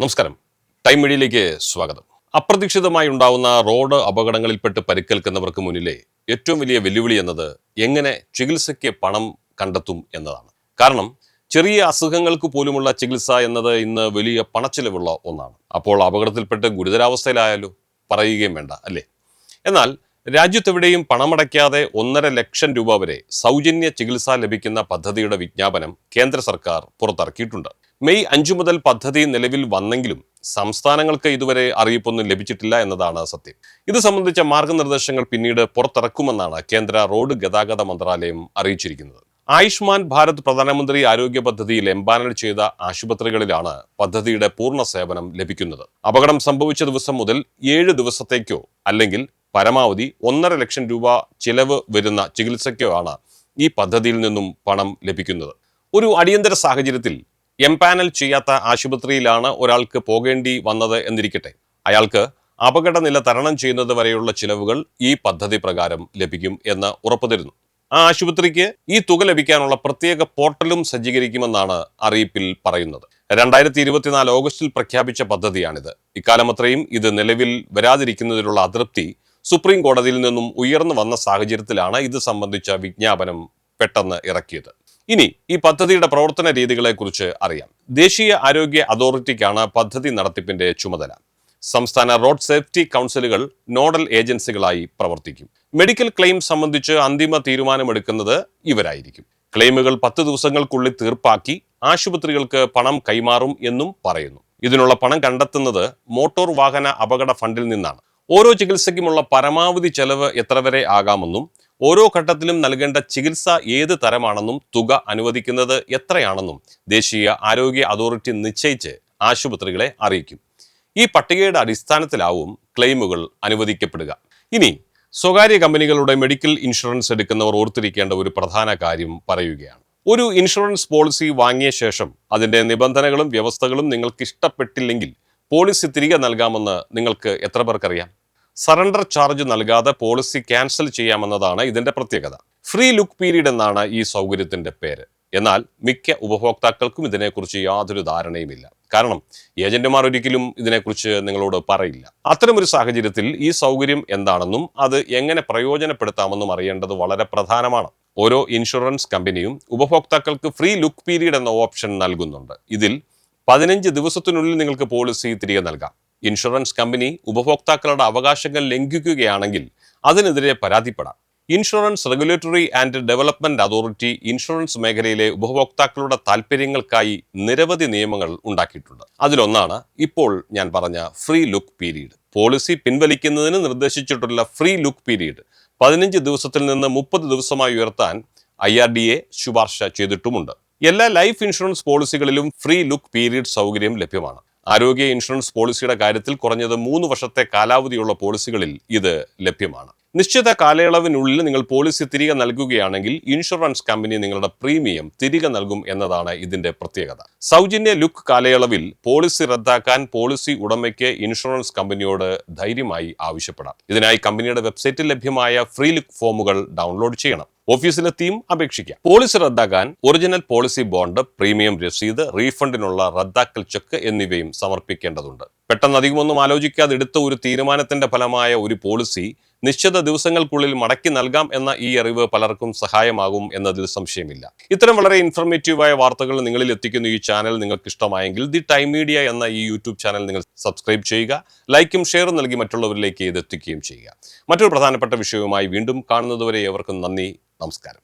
നമസ്കാരം. ടൈം മീഡിയയിലേക്ക് സ്വാഗതം. അപ്രതീക്ഷിതമായി ഉണ്ടാവുന്ന റോഡ് അപകടങ്ങളിൽപ്പെട്ട് പരിക്കേൽക്കുന്നവർക്ക് മുന്നിലെ ഏറ്റവും വലിയ വെല്ലുവിളി എന്നത് എങ്ങനെ ചികിത്സയ്ക്ക് പണം കണ്ടെത്തും എന്നതാണ്. കാരണം ചെറിയ അസുഖങ്ങൾക്ക് പോലുമുള്ള ചികിത്സ എന്നത് ഇന്ന് വലിയ പണച്ചിലവുള്ള ഒന്നാണ്. അപ്പോൾ അപകടത്തിൽപ്പെട്ട് ഗുരുതരാവസ്ഥയിലായാലോ പറയുകയും വേണ്ട, അല്ലേ? എന്നാൽ രാജ്യത്തെവിടെയും പണമടയ്ക്കാതെ 1,50,000 രൂപ വരെ സൗജന്യ ചികിത്സ ലഭിക്കുന്ന പദ്ധതിയുടെ വിജ്ഞാപനം കേന്ദ്ര സർക്കാർ പുറത്തിറക്കിയിട്ടുണ്ട്. മെയ് 5 മുതൽ പദ്ധതി നിലവിൽ വന്നെങ്കിലും സംസ്ഥാനങ്ങൾക്ക് ഇതുവരെ അറിയിപ്പൊന്നും ലഭിച്ചിട്ടില്ല എന്നതാണ് സത്യം. ഇത് സംബന്ധിച്ച മാർഗനിർദ്ദേശങ്ങൾ പിന്നീട് പുറത്തിറക്കുമെന്നാണ് കേന്ദ്ര റോഡ് ഗതാഗത മന്ത്രാലയം അറിയിച്ചിരിക്കുന്നത്. ആയുഷ്മാൻ ഭാരത് പ്രധാനമന്ത്രി ആരോഗ്യ പദ്ധതിയിൽ എംപാനൽ ചെയ്ത ആശുപത്രികളിലാണ് പദ്ധതിയുടെ പൂർണ്ണ സേവനം ലഭിക്കുന്നത്. അപകടം സംഭവിച്ച ദിവസം മുതൽ 7 ദിവസത്തേക്കോ അല്ലെങ്കിൽ പരമാവധി 1,50,000 രൂപ ചിലവ് വരുന്ന ചികിത്സയ്ക്കോ ആണ് ഈ പദ്ധതിയിൽ നിന്നും പണം ലഭിക്കുന്നത്. ഒരു അടിയന്തര സാഹചര്യത്തിൽ എംപാനൽ ചെയ്യാത്ത ആശുപത്രിയിലാണ് ഒരാൾക്ക് പോകേണ്ടി വന്നത് എന്നിരിക്കട്ടെ, അയാൾക്ക് അപകടനില തരണം ചെയ്യുന്നത് വരെയുള്ള ചിലവുകൾ ഈ പദ്ധതി പ്രകാരം ലഭിക്കും എന്ന് ഉറപ്പുതരുന്നു. ആ ആശുപത്രിക്ക് ഈ തുക ലഭിക്കാനുള്ള പ്രത്യേക പോർട്ടലും സജ്ജീകരിക്കുമെന്നാണ് അറിയിപ്പിൽ പറയുന്നത്. 2024 ഓഗസ്റ്റിൽ പ്രഖ്യാപിച്ച പദ്ധതിയാണിത്. ഇക്കാലമത്രയും ഇത് നിലവിൽ വരാതിരിക്കുന്നതിലുള്ള അതൃപ്തി സുപ്രീം കോടതിയിൽ നിന്നും ഉയർന്നു വന്ന സാഹചര്യത്തിലാണ് ഇത് സംബന്ധിച്ച വിജ്ഞാപനം പെട്ടെന്ന് ഇറക്കിയത്. ഇനി ഈ പദ്ധതിയുടെ പ്രവർത്തന രീതികളെ കുറിച്ച് അറിയാം. ദേശീയ ആരോഗ്യ അതോറിറ്റിക്കാണ് പദ്ധതി നടത്തിപ്പിന്റെ ചുമതല. സംസ്ഥാന റോഡ് സേഫ്റ്റി കൗൺസിലുകൾ നോഡൽ ഏജൻസികളായി പ്രവർത്തിക്കും. മെഡിക്കൽ ക്ലെയിം സംബന്ധിച്ച് അന്തിമ തീരുമാനമെടുക്കുന്നത് ഇവരായിരിക്കും. ക്ലെയിമുകൾ 10 ദിവസങ്ങൾക്കുള്ളിൽ തീർപ്പാക്കി ആശുപത്രികൾക്ക് പണം കൈമാറും എന്നും പറയുന്നു. ഇതിനുള്ള പണം കണ്ടെത്തുന്നത് മോട്ടോർ വാഹന അപകട ഫണ്ടിൽ നിന്നാണ്. ഓരോ ചികിത്സയ്ക്കുമുള്ള പരമാവധി ചെലവ് എത്ര വരെ ആകാമെന്നും ഓരോ ഘട്ടത്തിലും നൽകേണ്ട ചികിത്സ ഏത് തരമാണെന്നും തുക അനുവദിക്കുന്നത് എത്രയാണെന്നും ദേശീയ ആരോഗ്യ അതോറിറ്റി നിശ്ചയിച്ച് ആശുപത്രികളെ അറിയിക്കും. ഈ പട്ടികയുടെ അടിസ്ഥാനത്തിലാവും ക്ലെയിമുകൾ അനുവദിക്കപ്പെടുക. ഇനി സ്വകാര്യ കമ്പനികളുടെ മെഡിക്കൽ ഇൻഷുറൻസ് എടുക്കുന്നവർ ഓർത്തിരിക്കേണ്ട ഒരു പ്രധാന കാര്യം പറയുകയാണ്. ഒരു ഇൻഷുറൻസ് പോളിസി വാങ്ങിയ ശേഷം അതിന്റെ നിബന്ധനകളും വ്യവസ്ഥകളും നിങ്ങൾക്ക് ഇഷ്ടപ്പെട്ടില്ലെങ്കിൽ പോളിസി തിരികെ നൽകാമെന്ന് നിങ്ങൾക്ക് എത്ര പേർക്കറിയാം? സറണ്ടർ ചാർജ് നൽകാതെ പോളിസി ക്യാൻസൽ ചെയ്യാമെന്നതാണ് ഇതിന്റെ പ്രത്യേകത. ഫ്രീ ലുക്ക് പീരീഡ് എന്നാണ് ഈ സൗകര്യത്തിന്റെ പേര്. എന്നാൽ മിക്ക ഉപഭോക്താക്കൾക്കും ഇതിനെക്കുറിച്ച് യാതൊരു ധാരണയുമില്ല. കാരണം ഏജന്റുമാർ ഒരിക്കലും ഇതിനെക്കുറിച്ച് നിങ്ങളോട് പറയില്ല. അത്തരമൊരു സാഹചര്യത്തിൽ ഈ സൗകര്യം എന്താണെന്നും അത് എങ്ങനെ പ്രയോജനപ്പെടുത്താമെന്നും അറിയേണ്ടത് വളരെ പ്രധാനമാണ്. ഓരോ ഇൻഷുറൻസ് കമ്പനിയും ഉപഭോക്താക്കൾക്ക് ഫ്രീ ലുക്ക് പീരീഡ് എന്ന ഓപ്ഷൻ നൽകുന്നുണ്ട്. ഇതിൽ 15 ദിവസത്തിനുള്ളിൽ നിങ്ങൾക്ക് പോളിസി തിരികെ നൽകാം. ഇൻഷുറൻസ് കമ്പനി ഉപഭോക്താക്കളുടെ അവകാശങ്ങൾ ലംഘിക്കുകയാണെങ്കിൽ അതിനെതിരെ പരാതിപ്പെടാം. Insurance regulatory and development authority insurance മേഖലയിലെ ഉപഭോക്താക്കളുടെ താൽപ്പര്യങ്ങൾക്കായി നിരവധി നിയമങ്ങൾ ഉണ്ടാക്കിയിട്ടുണ്ട്. അതിലൊന്നാണ് ഇപ്പോൾ ഞാൻ പറഞ്ഞ ഫ്രീ ലുക്ക് പീരീഡ്. പോളിസി പിൻവലിക്കുന്നതിന് നിർദ്ദേശിച്ചിട്ടുള്ള ഫ്രീ ലുക്ക് പീരീഡ് 15 ദിവസത്തിൽ നിന്ന് 30 ദിവസമായി ഉയർത്താൻ IRDA ശുപാർശ ചെയ്തിട്ടുമുണ്ട്. എല്ലാ ലൈഫ് ഇൻഷുറൻസ് പോളിസികളിലും ഫ്രീ ലുക്ക് പീരീഡ് സൗകര്യം ലഭ്യമാണ്. ആരോഗ്യ ഇൻഷുറൻസ് പോളിസിയുടെ കാര്യത്തിൽ കുറഞ്ഞത് 3 വർഷത്തെ കാലാവധിയുള്ള പോളിസികളിൽ ഇത് ലഭ്യമാണ്. നിശ്ചിത കാലയളവിനുള്ളിൽ നിങ്ങൾ പോളിസി തിരികെ നൽകുകയാണെങ്കിൽ ഇൻഷുറൻസ് കമ്പനി നിങ്ങളുടെ പ്രീമിയം തിരികെ നൽകും എന്നതാണ് ഇതിന്റെ പ്രത്യേകത. സൗജന്യ ലുക്ക് കാലയളവിൽ പോളിസി റദ്ദാക്കാൻ പോളിസി ഉടമയ്ക്ക് ഇൻഷുറൻസ് കമ്പനിയോട് ധൈര്യമായി ആവശ്യപ്പെടാം. ഇതിനായി കമ്പനിയുടെ വെബ്സൈറ്റിൽ ലഭ്യമായ ഫ്രീ ലുക്ക് ഫോമുകൾ ഡൗൺലോഡ് ചെയ്യണം. ഓഫീസിലെത്തിയും അപേക്ഷിക്കാം. പോളിസി റദ്ദാക്കാൻ ഒറിജിനൽ പോളിസി ബോണ്ട്, പ്രീമിയം രസീത്, റീഫണ്ടിനുള്ള റദ്ദാക്കൽ ചെക്ക് എന്നിവയും സമർപ്പിക്കേണ്ടതുണ്ട്. പെട്ടെന്ന് അധികമൊന്നും ആലോചിക്കാതെ എടുത്ത ഒരു തീരുമാനത്തിന്റെ ഫലമായ ഒരു പോളിസി നിശ്ചിത ദിവസങ്ങൾക്കുള്ളിൽ മടക്കി നൽകാം എന്ന ഈ അറിവ് പലർക്കും സഹായമാകും എന്നതിൽ സംശയമില്ല. ഇത്തരം വളരെ ഇൻഫർമേറ്റീവായ വാർത്തകൾ നിങ്ങളിൽ എത്തിക്കുന്ന ഈ ചാനൽ നിങ്ങൾക്ക് ഇഷ്ടമായെങ്കിൽ ദി ടൈം മീഡിയ എന്ന ഈ യൂട്യൂബ് ചാനൽ നിങ്ങൾ സബ്സ്ക്രൈബ് ചെയ്യുക, ലൈക്കും ഷെയറും നൽകി മറ്റുള്ളവരിലേക്ക് ഇത് എത്തിക്കുകയും ചെയ്യുക. മറ്റൊരു പ്രധാനപ്പെട്ട വിഷയവുമായി വീണ്ടും കാണുന്നതുവരെ ഏവർക്കും നന്ദി, നമസ്കാരം.